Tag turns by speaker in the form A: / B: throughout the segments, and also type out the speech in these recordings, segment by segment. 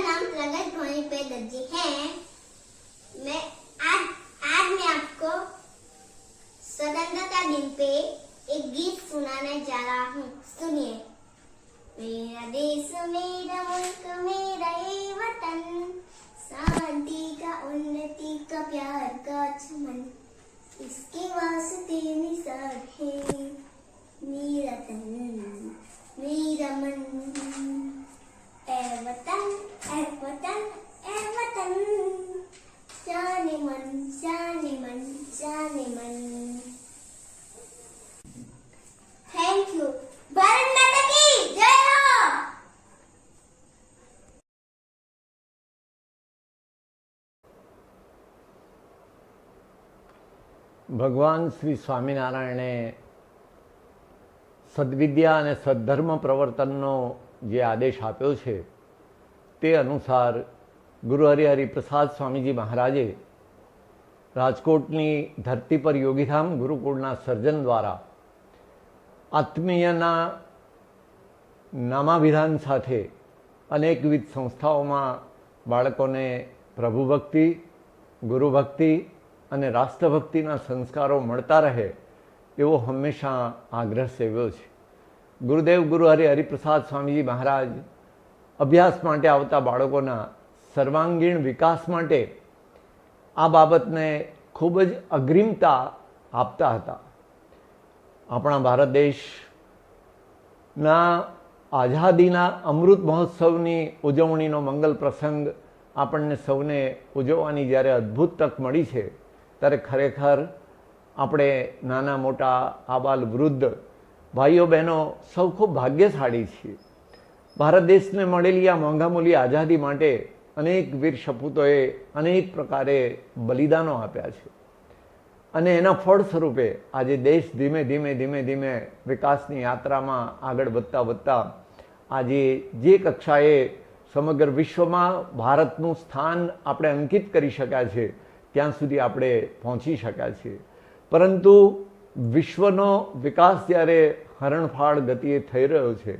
A: नाम प्रगट ध्वनि पे दर्जी है। मैं आज मैं आपको स्वतंत्रता दिन पे एक गीत सुनाने जा रहा हूँ। सुनिए। मेरा देश मेरा मुल्क मेरा ये वतन, शांति का उन्नति का प्यार का चमन, इसके वास्ते निसार है मेरा तन मेरा मन। ए वतन ए वतन ए वतन, जाने मन जाने मन जाने मन। Thank you. भारत माता की जय हो।
B: ભગવાન શ્રી સ્વામિનારાયણે સદ્વિદ્યા અને સદ્ધર્મ પ્રવર્તનનો જે આદેશ આપ્યો છે તે અનુસાર ગુરુ હરિહરિ પ્રસાદ સ્વામીજી મહારાજે રાજકોટની ધરતી પર યોગીધામ ગુરુકુળના સર્જન દ્વારા આત્મીયના નામાભિધાન સાથે અનેકવિધ સંસ્થાઓમાં બાળકોને પ્રભુભક્તિ, ગુરુભક્તિ અને રાષ્ટ્રભક્તિના સંસ્કારો મળતા રહે એવો હંમેશા આગ્રહ સેવ્યો છે. ગુરુદેવ ગુરુ હરિપ્રસાદ સ્વામીજી મહારાજ અભ્યાસ માટે આવતા બાળકોના સર્વાંગીણ વિકાસ માટે આ બાબતને ખૂબ જ અગ્રિમતા આપતા હતા. આપણા ભારત દેશના આઝાદીના અમૃત મહોત્સવની ઉજવણીનો મંગલ પ્રસંગ આપણને સૌને ઉજવવાની જ્યારે અદ્ભુત તક મળી છે ત્યારે ખરેખર આપણે નાના મોટા આબાલ વૃદ્ધ ભાઈઓ બહેનો સૌ ખૂબ ભાગ્યશાળી છીએ. ભારત દેશને મળેલી આ મોંઘામૂલી આઝાદી માટે અનેક વીર સપૂતોએ અનેક પ્રકારે બલિદાનો આપ્યા છે અને એના ફળ સ્વરૂપે આજે દેશ ધીમે ધીમે ધીમે ધીમે વિકાસની યાત્રામાં આગળ વધતા વધતા આજે જે કક્ષાએ સમગ્ર વિશ્વમાં ભારતનું સ્થાન આપણે અંકિત કરી શક્યા છે ત્યાં સુધી આપણે પહોંચી શક્યા છીએ. પરંતુ વિશ્વનો વિકાસ જ્યારે હરણફાળ ગતિએ થઈ રહ્યો છે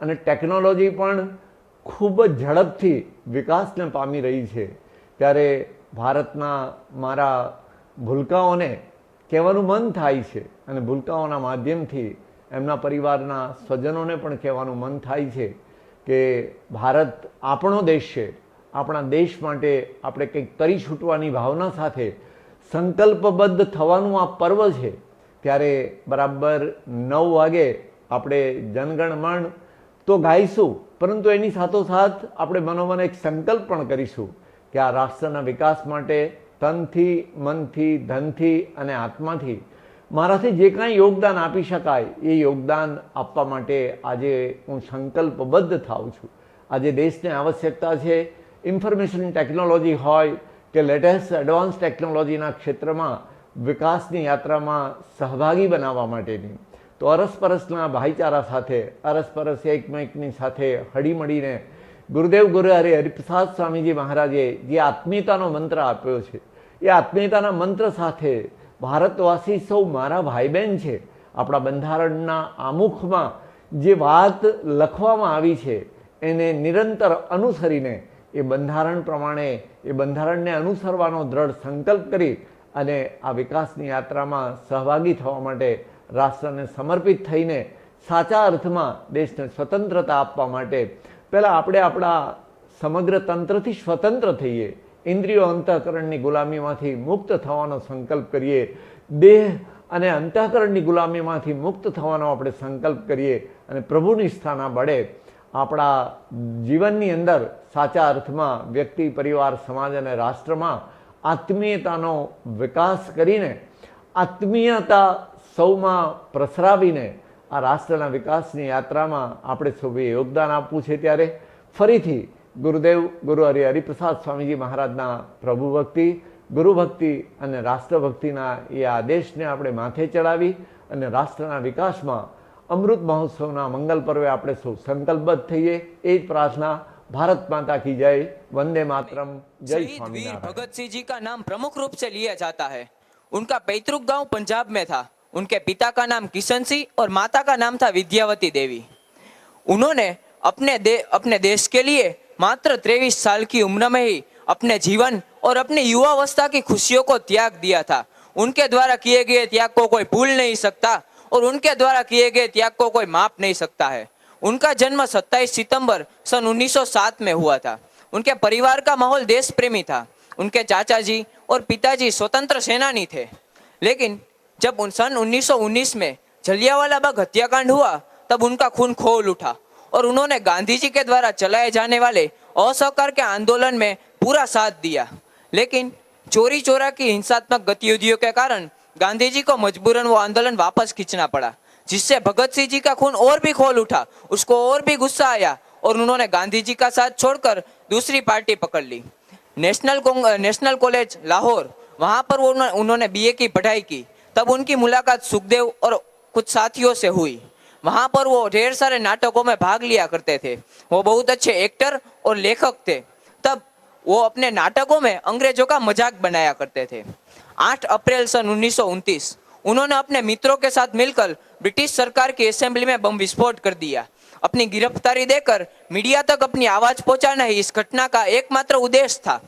B: અને ટેકનોલોજી પણ ખૂબ જ ઝડપથી વિકાસને પામી રહી છે ત્યારે ભારતના મારા ભૂલકાઓને કહેવાનું મન થાય છે અને ભૂલકાઓના માધ્યમથી એમના પરિવારના સ્વજનોને પણ કહેવાનું મન થાય છે કે ભારત આપણો દેશ છે. આપણા દેશ માટે આપણે કંઈક કરી છૂટવાની ભાવના સાથે સંકલ્પબદ્ધ થવાનું આ પર્વ છે. ત્યારે બરાબર 9 વાગે આપણે જનગણમન તો ગાઈશું, પરંતુ એની સાથોસાથ આપણે મનોમન એક સંકલ્પ પણ કરીશું કે આ રાષ્ટ્રના વિકાસ માટે તનથી, મનથી, ધનથી અને આત્માથી મારાથી જે કાંઈ યોગદાન આપી શકાય એ યોગદાન આપવા માટે આજે હું સંકલ્પબદ્ધ થાઉં છું. આજે દેશને આવશ્યકતા છે ઇન્ફોર્મેશન ટેકનોલોજી હોય કે લેટેસ્ટ એડવાન્સ ટેકનોલોજીના ક્ષેત્રમાં વિકાસની યાત્રામાં સહભાગી બનાવવા માટેની. તો અરસપરસના ભાઈચારા સાથે, અરસપરસ એકમેકની સાથે હળીમળીને ગુરુદેવ ગુરુ હરિપ્રસાદ સ્વામીજી મહારાજે જે આત્મીયતાનો મંત્ર આપ્યો છે એ આત્મીયતાના મંત્ર સાથે ભારતવાસી સૌ મારા ભાઈ બહેન છે. આપણા બંધારણના આમુખમાં જે વાત લખવામાં આવી છે એને નિરંતર અનુસરીને એ બંધારણ પ્રમાણે એ બંધારણને અનુસરવાનો દ્રઢ સંકલ્પ કરી અને આ વિકાસની યાત્રામાં સહભાગી થવા માટે રાષ્ટ્રને સમર્પિત થઈને સાચા અર્થમાં દેશને સ્વતંત્રતા આપવા માટે પહેલાં આપણે આપણા સમગ્ર તંત્રથી સ્વતંત્ર થઈએ, ઇન્દ્રિયો અંતઃકરણની ગુલામીમાંથી મુક્ત થવાનો સંકલ્પ કરીએ, દેહ અને અંતઃકરણની ગુલામીમાંથી મુક્ત થવાનો આપણે સંકલ્પ કરીએ અને પ્રભુ નિષ્ઠાના બળે આપણા જીવનની અંદર સાચા અર્થમાં વ્યક્તિ, પરિવાર, સમાજ અને રાષ્ટ્રમાં આત્મીયતાનો વિકાસ કરીને આત્મીયતા સૌમાં પ્રસરાવીને આ રાષ્ટ્રના વિકાસની યાત્રામાં આપણે સૌએ યોગદાન આપવું છે. ત્યારે ફરીથી ગુરુદેવ ગુરુ હરિપ્રસાદ સ્વામીજી મહારાજના પ્રભુભક્તિ, ગુરુભક્તિ અને રાષ્ટ્રભક્તિના એ આદેશને આપણે માથે ચડાવી અને રાષ્ટ્રના વિકાસમાં અમૃત મહોત્સવના મંગલ પર્વે આપણે સૌ સંકલ્પબદ્ધ થઈએ. એ જ પ્રાર્થના. भारत माता की जय. वंदे मातरम. जय स्वामीनारायण.
C: भगत सिंह जी का नाम प्रमुख रूप से लिया जाता है। उनका पैतृक गांव पंजाब में था। उनके पिता का नाम किशन सिंह और माता का नाम था विद्यावती देवी। उन्होंने अपने देश के लिए मात्र 23 साल की उम्र में ही अपने जीवन और अपनी युवावस्था की खुशियों को त्याग दिया था। उनके द्वारा किए गए त्याग को कोई भूल नहीं सकता और उनके द्वारा किए गए त्याग को कोई माप नहीं सकता है। उनका जन्म 27 सितंबर सन 1907 में हुआ था। उनके परिवार का माहौल देश प्रेमी था। उनके चाचा जी और पिताजी स्वतंत्र सेनानी थे, लेकिन जब सन 1919 में जलियांवाला बाग हत्याकांड हुआ तब उनका खून खोल उठा और उन्होंने गांधी जी के द्वारा चलाए जाने वाले असहकार के आंदोलन में पूरा साथ दिया। लेकिन चोरी चोरा की हिंसात्मक गतिविधियों के कारण गांधी जी को मजबूरन वो आंदोलन वापस खींचना पड़ा, जिससे भगत सिंह जी का खून और भी खोल उठा। उसको और भी गुस्सा आया और उन्होंने गांधी जी का साथ छोड़कर दूसरी पार्टी पकड़ ली, नेशनल कॉलेज लाहौर। वहां पर उन्होंने बीए की पढ़ाई की। तब उनकी मुलाकात सुखदेव और कुछ साथियों से हुई। वहां पर वो ढेर सारे नाटकों में भाग लिया करते थे। वो बहुत अच्छे एक्टर और लेखक थे। तब वो अपने नाटकों में अंग्रेजों का मजाक बनाया करते थे। 8 अप्रैल सन 1929 उन्होंने अपने मित्रों के साथ मिलकर ब्रिटिश सरकार की असेंबली में बम विस्फोट कर दिया। अपनी गिरफ्तारी देकर मीडिया तक अपनी आवाज पहुंचाना ही इस घटना का एकमात्र उद्देश्य था।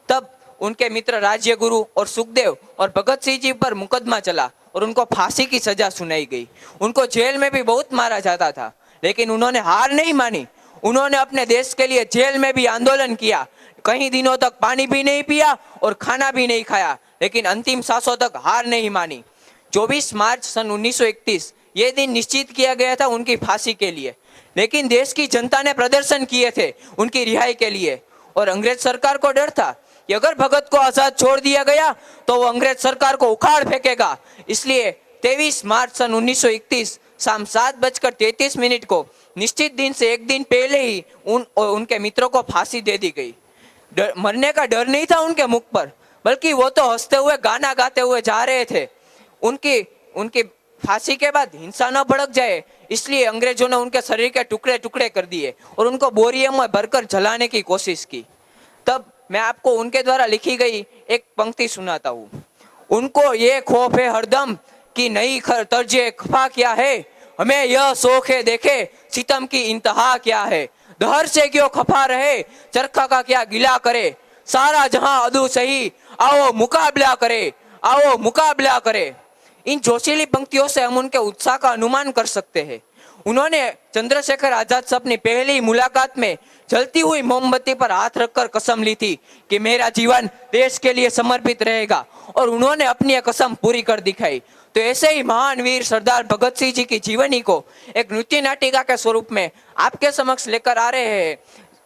C: तब उनके मित्र राजगुरु और सुखदेव और भगत सिंह जी पर मुकदमा चला और उनको फांसी की सजा सुनाई गई। उनको जेल में भी बहुत मारा जाता था, लेकिन उन्होंने हार नहीं मानी। उन्होंने अपने देश के लिए जेल में भी आंदोलन किया। कई दिनों तक पानी भी नहीं पिया और खाना भी नहीं खाया, लेकिन अंतिम सांसों तक हार नहीं मानी। 24 मार्च सन 1931 ये दिन निश्चित किया गया था उनकी फांसी के लिए, लेकिन देश की जनता ने प्रदर्शन किए थे उनकी रिहाई के लिए। और अंग्रेज सरकार को डर था कि अगर भगत को आजाद छोड़ दिया गया तो वो अंग्रेज सरकार को उखाड़ फेंकेगा। इसलिए 23 मार्च सन 1931 शाम 7:33 को निश्चित दिन से एक दिन पहले ही उनके मित्रों को फांसी दे दी गई। मरने का डर नहीं था उनके मुख पर, बल्कि वो तो हंसते हुए गाना गाते हुए जा रहे थे। उनकी फांसी के बाद हिंसा न भड़क जाए, इसलिए अंग्रेजों ने उनके शरीर के टुकड़े टुकड़े कर दिए और उनको बोरियों में भरकर जलाने की कोशिश की। तब मैं आपको उनके द्वारा लिखी गई एक पंक्ति सुनाता हूँ। उनको ये खौफ है हरदम कि नई तर्जे खफा क्या है, हमें यह शौक है देखे सितम की इंतहा क्या है। दहर से क्यों खफा रहे, चरखा का क्या गिला करे, सारा जहां अदू सही, आओ मुकाबला करे, आओ मुकाबला करे। इन जोशीली पंक्तियों से हम उनके उत्साह का अनुमान कर सकते हैं। उन्होंने चंद्रशेखर आजाद से अपनी पहली मुलाकात में जलती हुई मोमबत्ती पर हाथ रखकर कसम ली थी कि मेरा जीवन देश के लिए समर्पित रहेगा, और उन्होंने अपनी यह कसम पूरी कर दिखाई। तो ऐसे ही महान वीर सरदार भगत सिंह जी की जीवनी को एक नृत्य नाटिका के स्वरूप में आपके समक्ष लेकर आ रहे हैं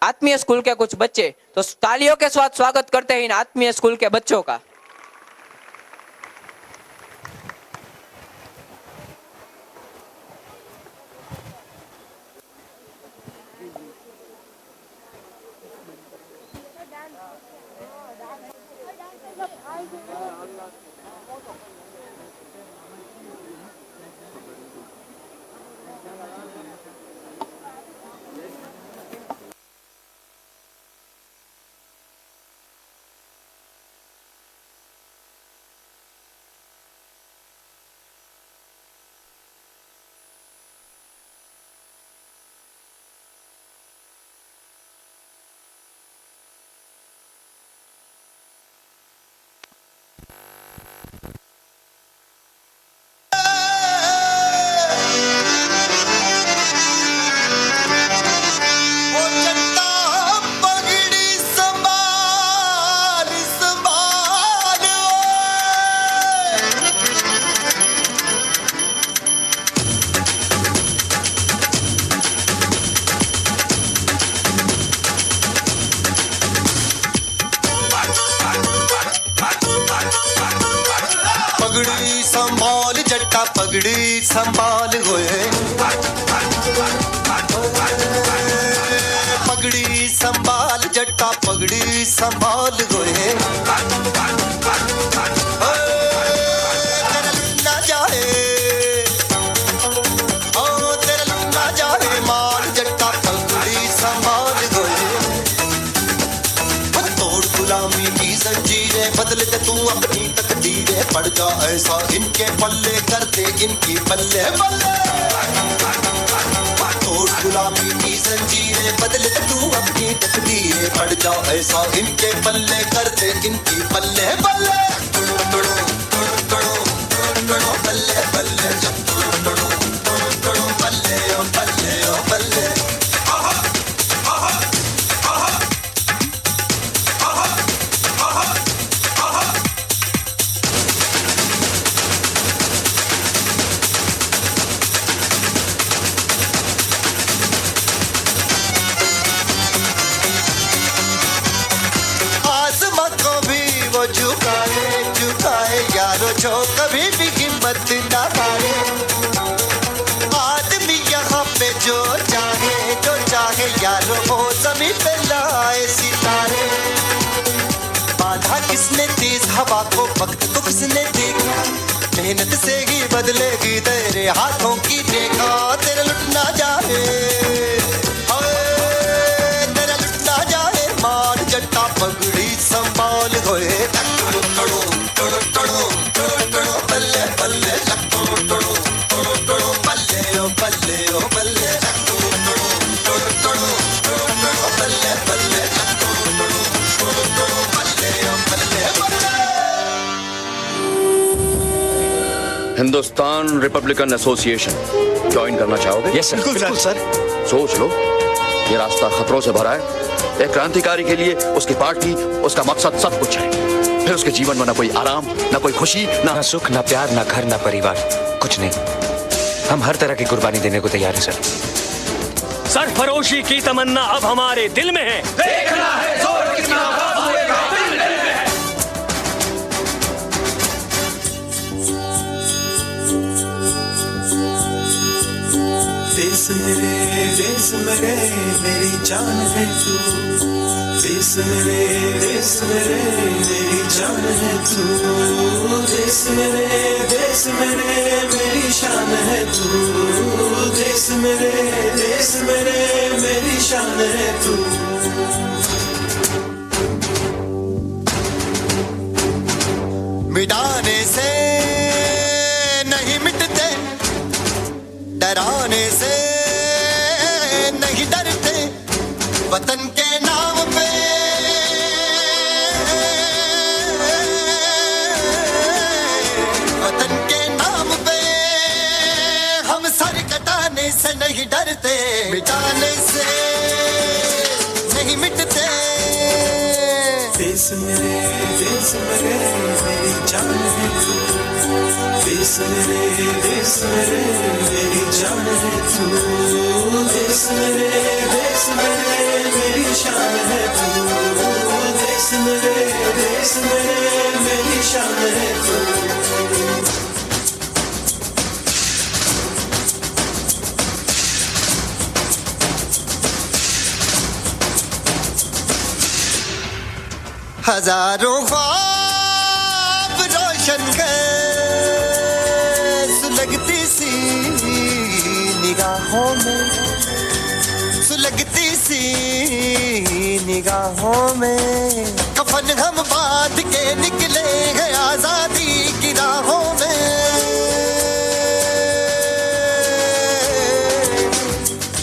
C: आत्मीय स्कूल के कुछ बच्चे। तो तालियों के साथ स्वागत करते हैं इन आत्मीय स्कूल के बच्चों का।
D: पगड़ी संभाल जट्टा पगड़ी संभाल होए, पगड़ी संभाल जट्टा पगड़ी संभाल होए। ना जाए तेरा ना जाए माल जट्टा पगड़ी संभाल होए। तोड़ गुलामी की जंजीरें बदल दे तू अपनी तकदीरें, पड़ जा ऐसा इनके पल्ले कर दे इनकी बल्ले बल्ले। तोड़ गुलामी की की जंजीरें बदले तो तू अपनी तकदीरें पड़ जा ऐसा इनके पल्ले कर दे इनकी पल्ले बल्ले टुड़ो टुड़ो टुड़ो टुड़ो टुड़ो बल्ले बल्ले जब टुड़ो टुड़ो टुड़ो टुड़ो बल्ले ओ बल्ले ओ बल्ले झुकाए यारो जो कभी भी हिम्मत ना हारे आदमी यहाँ पे जो चाहे यारो वो जमीन पे लाए सितारे बांधा किसने तेज हवा को वक्त को किसने देखा मेहनत से ही बदलेगी तेरे हाथों की रेखा तेरा लुट ना जाए तेरा लुट ना जाए मार जट्टा पगड़ी संभाल होए
E: हिंदुस्तान रिपब्लिकन एसोसिएशन ज्वाइन करना चाहोगे?
F: Yes sir. बिल्कुल सर।
E: सोच लो, ये रास्ता खतरों से भरा है। एक क्रांतिकारी के लिए उसकी पार्टी, उसका मकसद सब कुछ है। फिर उसके जीवन में ना कोई आराम, ना कोई खुशी, ना
F: सुख, ना प्यार, ना घर, ना परिवार, कुछ नहीं। हम हर तरह की कुर्बानी देने को तैयार हैं सर।
G: सरफरोशी की तमन्ना अब हमारे दिल में है। देखना है जोर कितना होएगा दिल में है।
H: देश मेरे मेरी जान है तू। देश मेरे मेरी जान है तू। देश मेरे मेरी शान है तू। देश मेरे मेरी शान है तू।
D: मिटाने से नहीं मिटते, डराने से नहीं डरते, वतन के नाम पे वतन के नाम पे हम सर कटाने से नहीं डरते, मिटाने से नहीं मिटते।
H: देश मेरे मेरी जान है तू। देश मेरे मेरी जान है तू। देश मेरे मेरी शान है तू। देश मेरे मेरी शान है तू।
D: हजारों ख्वाब रोशन कर सुलगती सी निगाहों में, सुलगती सी निगाहों में कफन हम बांध के निकले हैं आजादी की राहों में।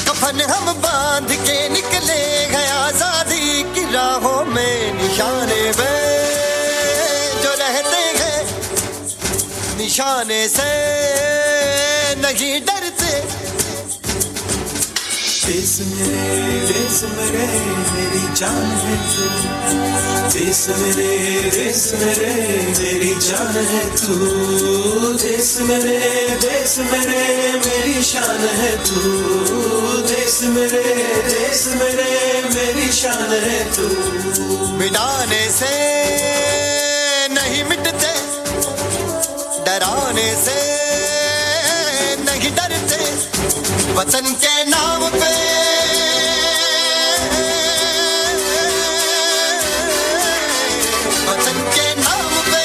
D: कफन हम बांध के निकले हैं आजादी की राहों में। निशाने पे जो रहते हैं निशाने से नहीं डरते।
H: देश मेरे मेरी जान है तू। देश मेरे मेरी जान है तू। देश मेरे मेरी शान है तू। देश मेरे मेरी शान है तू।
D: मिटाने से नहीं मिटते, डराने से नहीं डरते, वतन के नाम पे वतन के नाम पे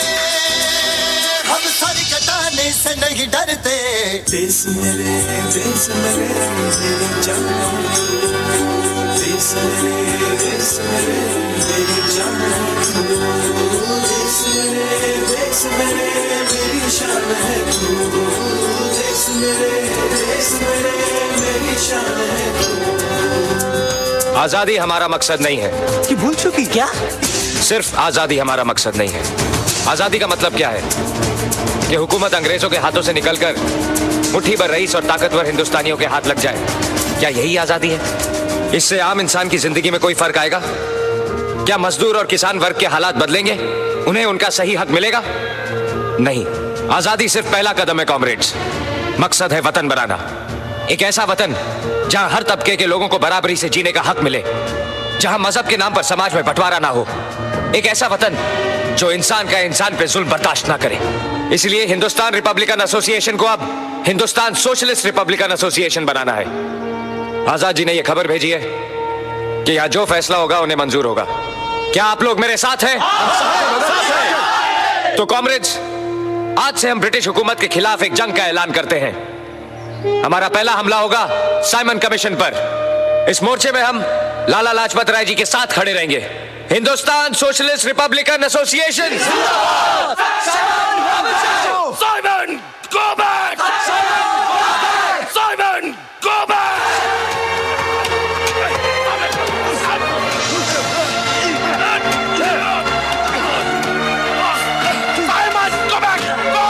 D: हम सर कटाने से नहीं डरते।
H: देश मेरे मेरी जान है तू। देश मेरे मेरी जान है तू। देश मेरे मेरी शान है तू। देश मेरे मेरी शान है
F: आजादी हमारा मकसद नहीं है।
G: कि भूल चुकी क्या?
F: सिर्फ आजादी हमारा मकसद नहीं है। आजादी का मतलब क्या है? कि हुकूमत अंग्रेजों के हाथों से निकलकर मुट्ठी भर रईस और ताकतवर हिंदुस्तानियों के हाथ लग जाए। क्या यही आजादी है? इससे आम इंसान की जिंदगी में कोई फर्क आएगा? क्या मजदूर और किसान वर्ग के हालात बदलेंगे? उन्हें उनका सही हक मिलेगा? नहीं। आजादी सिर्फ पहला कदम है कॉमरेड्स। मकसद है वतन बनाना। एक ऐसा वतन जहां हर तबके के लोगों को बराबरी से जीने का हक मिले, जहां मजहब के नाम पर समाज में बंटवारा ना हो। एक ऐसा वतन जो इंसान का इंसान पे जुल्म बर्दाश्त ना करे। इसलिए हिंदुस्तान रिपब्लिकन एसोसिएशन को अब हिंदुस्तान सोशलिस्ट रिपब्लिकन एसोसिएशन बनाना है। आजाद जी ने यह खबर भेजी है कि यहां जो फैसला होगा उन्हें मंजूर होगा। क्या आप लोग मेरे साथ हैं? तो कॉमरेड्स, आज से हम ब्रिटिश हुकूमत के खिलाफ एक जंग का ऐलान करते हैं। हमारा पहला हमला होगा साइमन कमीशन पर। इस मोर्चे में हम लाला लाजपत राय जी के साथ खड़े रहेंगे। Hindustan socialist Republican association.
G: Simon, go back! Simon, go back! Simon, go back! Go!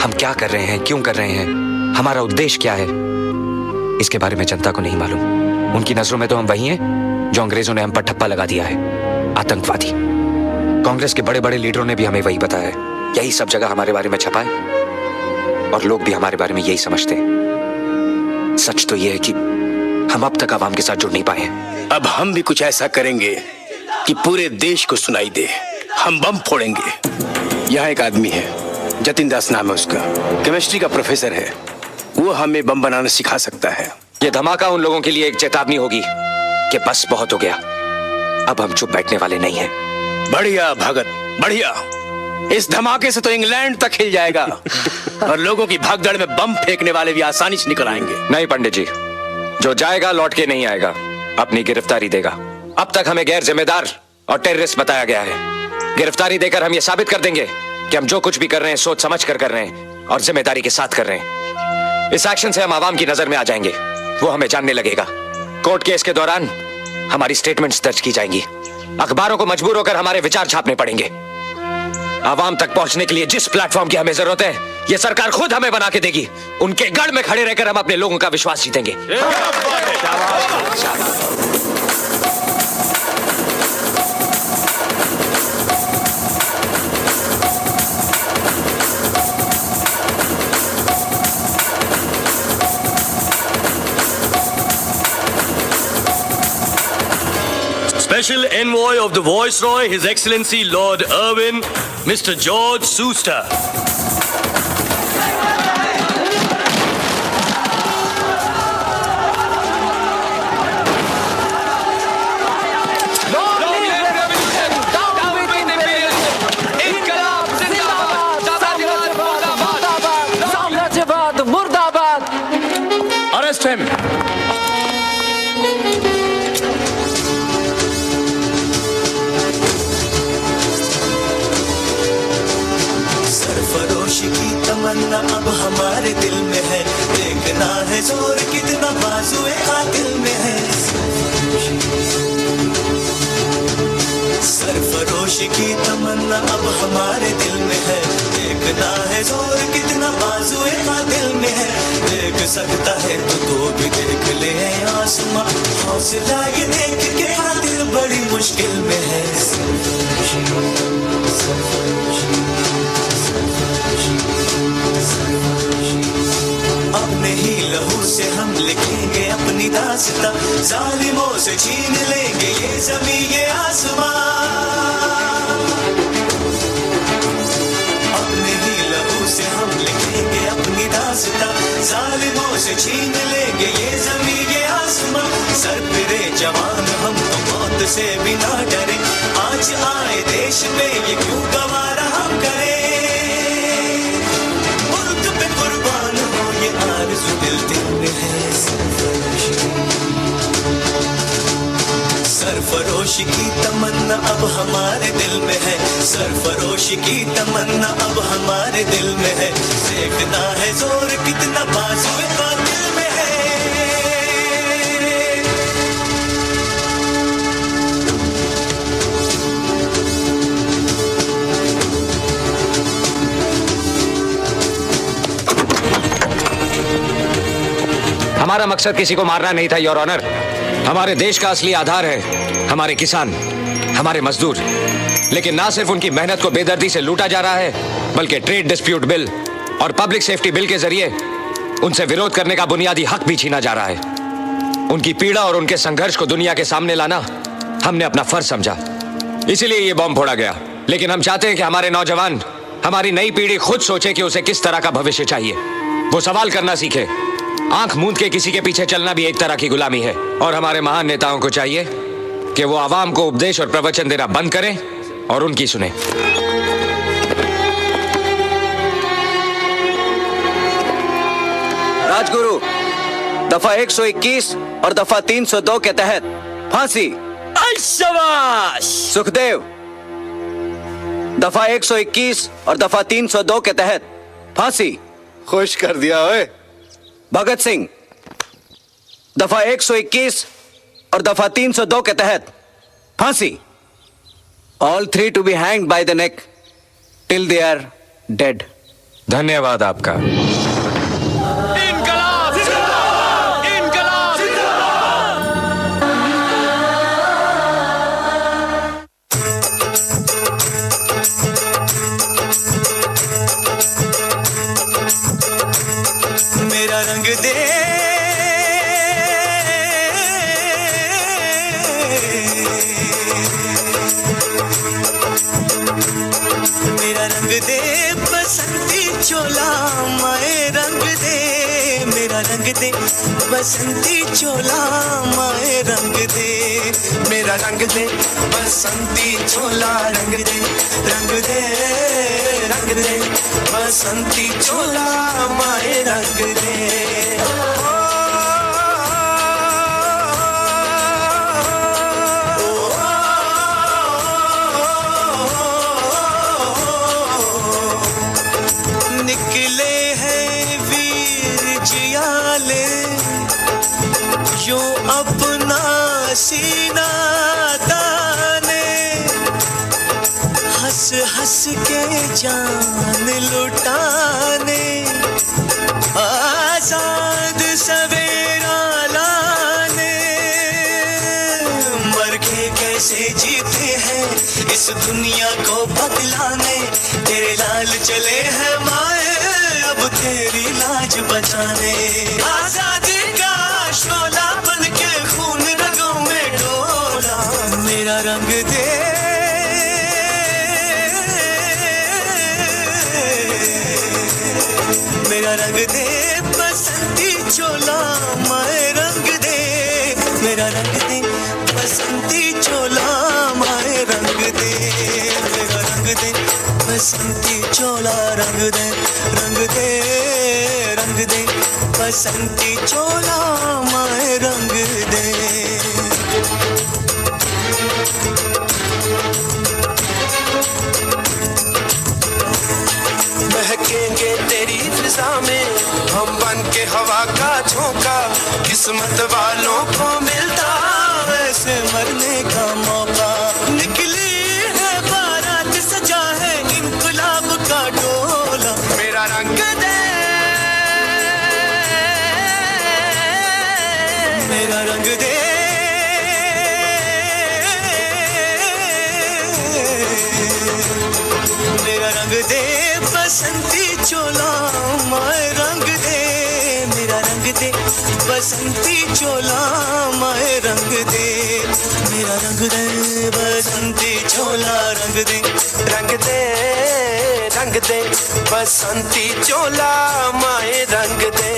F: हम क्या कर रहे हैं, क्यों कर रहे हैं, हमारा उद्देश्य क्या है, इसके बारे में जनता को नहीं मालूम। उनकी नजरों में तो हम वही हैं जो अंग्रेजों ने हम पर ठप्पा लगा दिया है, आतंकवादी। कांग्रेस के बड़े बड़े लीडरों ने भी हमें वही बताया है। यही सब जगह हमारे बारे में छपा है और लोग भी हमारे बारे में यही समझते हैं। सच तो यह है कि हम अब तक आवाम के साथ जुड़ नहीं पाए हैं।
I: अब हम भी कुछ ऐसा करेंगे कि पूरे देश को सुनाई दे। हम बम फोड़ेंगे। यहाँ एक आदमी है, जतिन दास नाम है उसका, केमिस्ट्री का प्रोफेसर है। वो हमें बम बनाना सिखा सकता है।
F: ये धमाका उन लोगों के लिए एक चेतावनी होगी कि बस बहुत हो गया, अब हम चुप बैठने वाले नहीं हैं।
I: बढ़िया भगत, बढ़िया। इस धमाके से तो इंग्लैंड तक हिल जाएगा और लोगों की भागदड़ में बम फेंकने वाले भी आसानी से निकल आएंगे।
F: नहीं पंडित जी, जो जाएगा लौट के नहीं आएगा, अपनी गिरफ्तारी देगा। अब तक हमें गैर जिम्मेदार और टेररिस्ट बताया गया है। गिरफ्तारी देकर हम ये साबित कर देंगे कि हम जो कुछ भी कर रहे हैं सोच समझ कर रहे हैं और जिम्मेदारी के साथ कर रहे हैं। इस एक्शन से हम आवाम की नजर में आ जाएंगे, वो हमें जानने लगेगा। कोर्ट केस के दौरान हमारी स्टेटमेंट्स दर्ज की जाएंगी। अखबारों को मजबूर होकर हमारे विचार छापने पड़ेंगे। आवाम तक पहुंचने के लिए जिस प्लेटफॉर्म की हमें जरूरत है, ये सरकार खुद हमें बना के देगी। उनके गढ़ में खड़े रहकर हम अपने लोगों का विश्वास जीतेंगे।
G: Special Envoy of the Viceroy, His Excellency Lord Irwin, Mr. George Schuster.
F: Arrest him.
H: सरफरोशी की तमन्ना अब हमारे दिल में है, देखना है जोर कितना बाजुए कातिल में है। सरफरोशी की तमन्ना अब हमारे दिल में है, देखना है जोर कितना बाजुए कातिल में है। देख सकता है तो भी देख ले आसमां, हौसला ये देख के कातिल बड़ी मुश्किल में है। अपने ही लहू से हम लिखेंगे अपनी दास्तां, जालिमों से छीन लेंगे ये ज़मीं ये आसमां। अपने ही लहू से हम लिखेंगे अपनी दास्तां, जालिमों से छीन लेंगे ये ज़मीं ये आसमां। सरफिरे जवान हम तो मौत से भी ना डरे, आज आए देश पे ये क्यों गवारा हम करे, मुल्क पे कुर्बान हो ये आरज़ू दिल दिल में है। सरफरोशी की तमन्ना अब हमारे दिल में है, सरफरोशी की तमन्ना अब हमारे दिल में है, देखना है जोर कितना बाजुए का दिल में है।
F: हमारा मकसद किसी को मारना नहीं था योर ऑनर। हमारे देश का असली आधार है हमारे किसान, हमारे मजदूर। लेकिन ना सिर्फ उनकी मेहनत को बेदर्दी से लूटा जा रहा है, बल्कि ट्रेड डिस्प्यूट बिल और पब्लिक सेफ्टी बिल के जरिए उनसे विरोध करने का बुनियादी हक भी छीना जा रहा है। उनकी पीड़ा और उनके संघर्ष को दुनिया के सामने लाना हमने अपना फर्ज समझा, इसीलिए ये बॉम्ब फोड़ा गया। लेकिन हम चाहते हैं कि हमारे नौजवान, हमारी नई पीढ़ी खुद सोचे कि उसे किस तरह का भविष्य चाहिए। वो सवाल करना सीखे। आंख मूंद के किसी के पीछे चलना भी एक तरह की गुलामी है। और हमारे महान नेताओं को चाहिए कि वो आवाम को उपदेश और प्रवचन देना बंद करें और उनकी सुने।
J: राजगुरु, दफा 121 और दफा 302 के तहत फांसी।
G: शाबाश।
J: सुखदेव, दफा 121 और दफा 302 के तहत फांसी।
I: खुश कर दिया ओए।
J: भगत सिंह, दफा 121 और दफा 302 के तहत फांसी। All three to be hanged by the neck till they are dead.
F: धन्यवाद आपका।
G: इनकलाब जिंदाबाद, इनकलाब जिंदाबाद।
H: मेरा रंग दे, मेरा रंग दे बसंती चोला, माए रंग दे, मेरा रंग दे बसंती चोला, माए रंग दे, मेरा रंग दे बसंती चोला, रंग दे, रंग दे, रंग दे बसंती चोला, माए रंग दे। निकले हैं वीर जियाले, जो अपना सीना ताने, हंस हंस के जान लुटाने, आजाद सवेरा लाने, मर के कैसे जीते हैं इस दुनिया को बदलाने, तेरे लाल चले हैं माए अब तेरी लाज बचाने, आजादी का शोला बन के खून रगों में डोला, मेरा रंग दे, मेरा रंग दे बसंती चोला, माए रंग दे, मेरा रंग दे बसंती चोला, माए रंग दे, मेरा रंग दे बसंती चोला, रंग दे, रंग दे, रंग दे बसंती चोला, माए रंग दे। महकेंगे तेरी फिजा में हम बन के हवा का झोंका, किस्मत वालों को मिलता वैसे मरने का मौका, निकली है बारात सजा है इनकलाब का डोला, मेरा रंग दे, मेरा रंग दे, मेरा रंग दे बसंती चोला, माए रंग दे, मेरा रंग दे बसंती चोला, माए रंग दे, मेरा रंग दे बसंती चोला, रंग दे, रंग दे,
D: रंग दे बसंती चोला माए रंग दे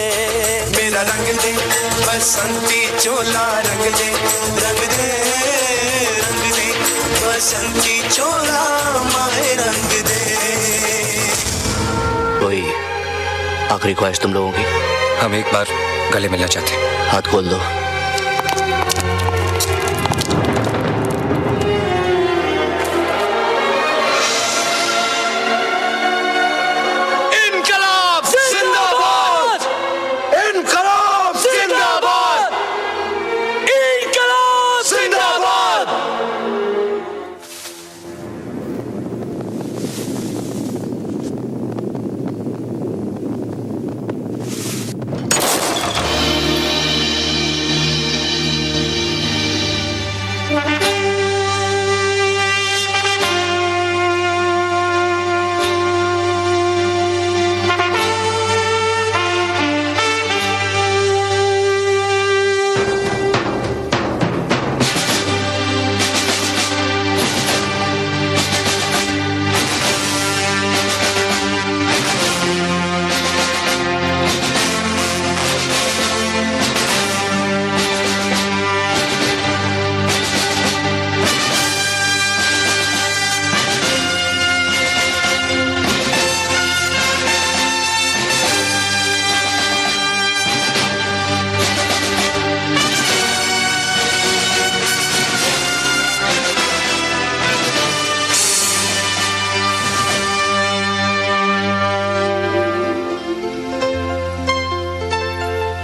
D: मेरा रंग दे बसंती चोला रंग दे रंग दे रंग दे बसंती चोला माए रंग दे।
E: कोई आखिरी ख्वाहिश तुम लोगों की?
F: हम एक बार गले मिलना चाहते हैं।
E: हाथ खोल दो।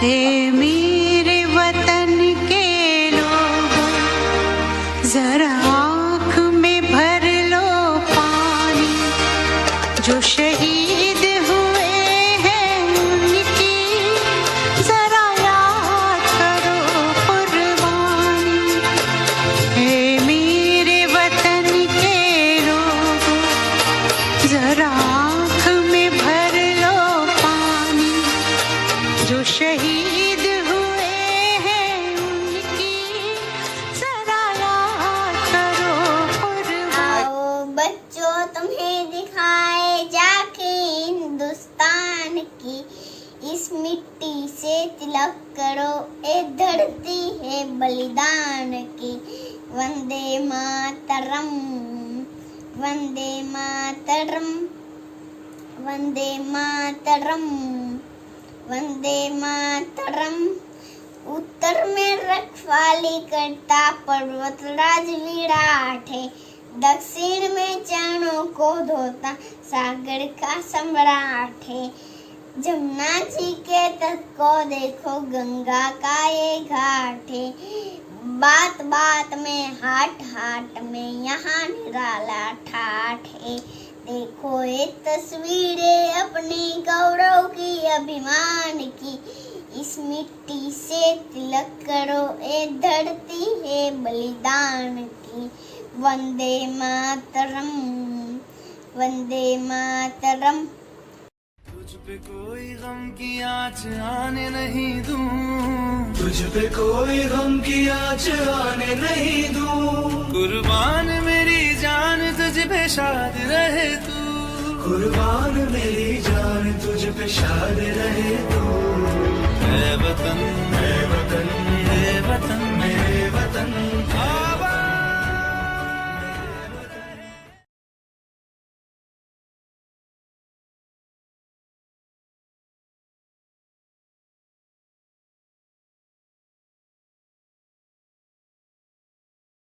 K: हे मेरे वतन के लोगों, जरा आँख में भर लो पानी। जो शहीद हुए हैं उनकी जरा याद करो कुर्बानी। हे मेरे वतन के लोगों, जरा आँख में भर लो पानी। जो शहीद हुए हैं उनकी जरा याद करो कुर्बानी।
A: आओ बच्चों तुम्हें दिखाए जाके हिंदुस्तान की इस मिट्टी से तिलक करो, ए धरती है बलिदान की। वंदे मातरम वंदे मातरम वंदे मातरम वंदे मातरम। उत्तर में रखवाली करता पर्वतराज विराट है, दक्षिण में चरणों को धोता सागर का सम्राट है। जमुना जी के तट को देखो, गंगा का ये घाट है। बात बात में हाट हाट में यहाँ निराला ठाठ है। देखो ये तस्वीरें अपनी गौरव की अभिमान की, इस मिट्टी से तिलक करो, ए धरती है बलिदान की। वंदे मातरम वंदे मातरम।
H: तुझ पे कोई गम की आँच आने नहीं दूं, तुझ पे कोई गम की आँच आने नहीं दूं। कुर्बान मेरी जान तुझ पे शाद रहे तू, कुर्बान मेरी जान तुझ पे शाद रहे तू।